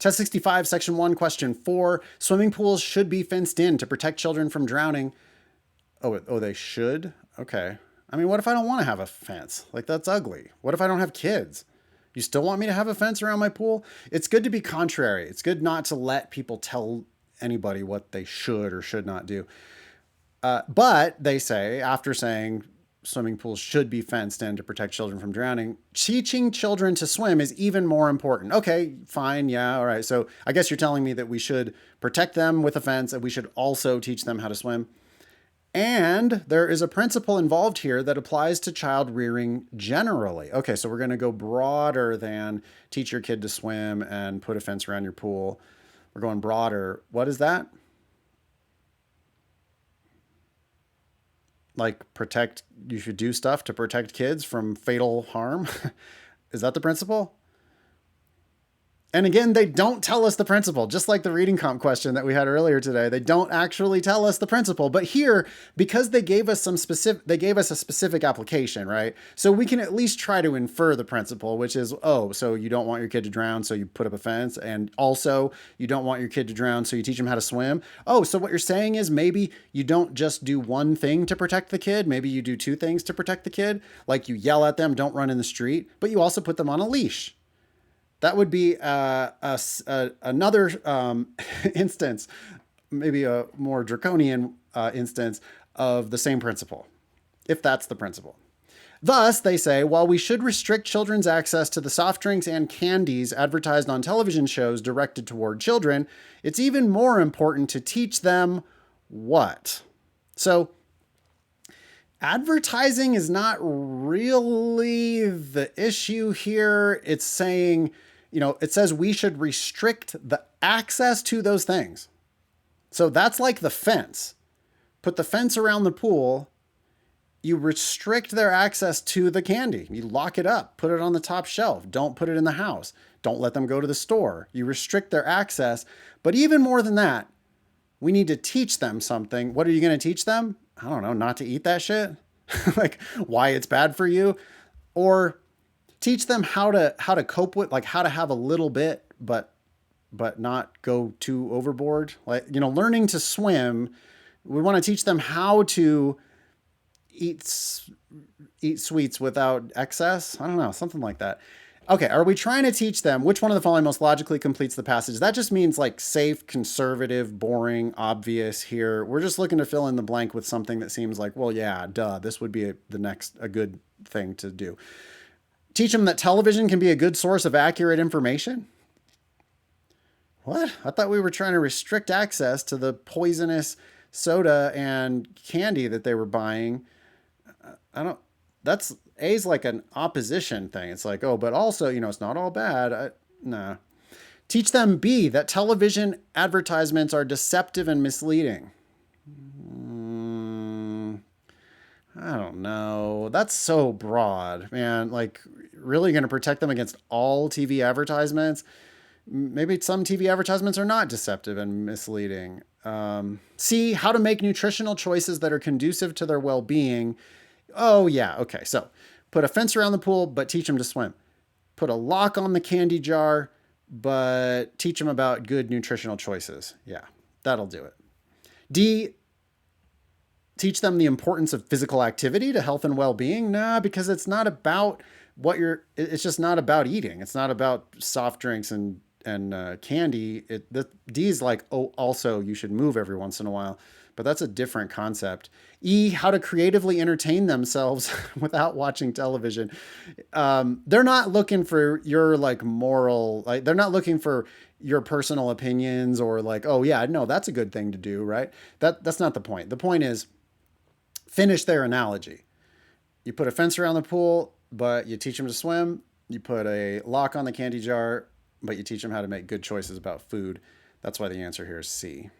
Test 65, section 1, question 4. Swimming pools should be fenced in to protect children from drowning. Oh, they should? Okay. I mean, what if I don't want to have a fence? Like, that's ugly. What if I don't have kids? You still want me to have a fence around my pool? It's good to be contrary. It's good not to let people tell anybody what they should or should not do. But they say, after saying swimming pools should be fenced in to protect children from drowning, teaching children to swim is even more important. Okay, fine. Yeah. All right. So I guess you're telling me that we should protect them with a fence and we should also teach them how to swim. And there is a principle involved here that applies to child rearing generally. Okay, so we're going to go broader than teach your kid to swim and put a fence around your pool. We're going broader. What is that? Like you should do stuff to protect kids from fatal harm? Is that the principle? And again, they don't tell us the principle, just like the reading comp question that we had earlier today. They don't actually tell us the principle. But here, because they gave us a specific application, right? So we can at least try to infer the principle, which is, oh, so you don't want your kid to drown, so you put up a fence. And also, you don't want your kid to drown, so you teach them how to swim. Oh, so what you're saying is maybe you don't just do one thing to protect the kid. Maybe you do two things to protect the kid. Like you yell at them, don't run in the street, but you also put them on a leash. That would be another instance, maybe a more draconian instance of the same principle, if that's the principle. Thus, they say, while we should restrict children's access to the soft drinks and candies advertised on television shows directed toward children, it's even more important to teach them what? So, advertising is not really the issue here. It's saying, it says we should restrict the access to those things. So that's like the fence. Put the fence around the pool. You restrict their access to the candy. You lock it up, put it on the top shelf. Don't put it in the house. Don't let them go to the store. You restrict their access. But even more than that, we need to teach them something. What are you going to teach them? I don't know, not to eat that shit. Like why it's bad for you, or teach them how to cope with, like how to have a little bit, but not go too overboard. Like, learning to swim, we want to teach them how to eat sweets without excess. I don't know, something like that. Okay, are we trying to teach them which one of the following most logically completes the passage? That just means like safe, conservative, boring, obvious here. We're just looking to fill in the blank with something that seems like, well, yeah, duh, this would be a good thing to do. Teach them that television can be a good source of accurate information. What? I thought we were trying to restrict access to the poisonous soda and candy that they were buying. A's like an opposition thing. It's like, oh, but also, it's not all bad. Nah. Teach them B, that television advertisements are deceptive and misleading. I don't know. That's so broad, man. Like, really going to protect them against all TV advertisements? Maybe some TV advertisements are not deceptive and misleading. C, how to make nutritional choices that are conducive to their well-being. Oh, yeah. Okay. So put a fence around the pool, but teach them to swim. Put a lock on the candy jar, but teach them about good nutritional choices. Yeah, that'll do it. D, teach them the importance of physical activity to health and well-being. Nah, because it's not about it's just not about eating. It's not about soft drinks and candy. D is like, oh, also you should move every once in a while, but that's a different concept. E, how to creatively entertain themselves without watching television. They're not looking for your they're not looking for your personal opinions or like, oh yeah, no, that's a good thing to do, right? That's not the point. The point is, finish their analogy. You put a fence around the pool, but you teach them to swim. You put a lock on the candy jar, but you teach them how to make good choices about food. That's why the answer here is C.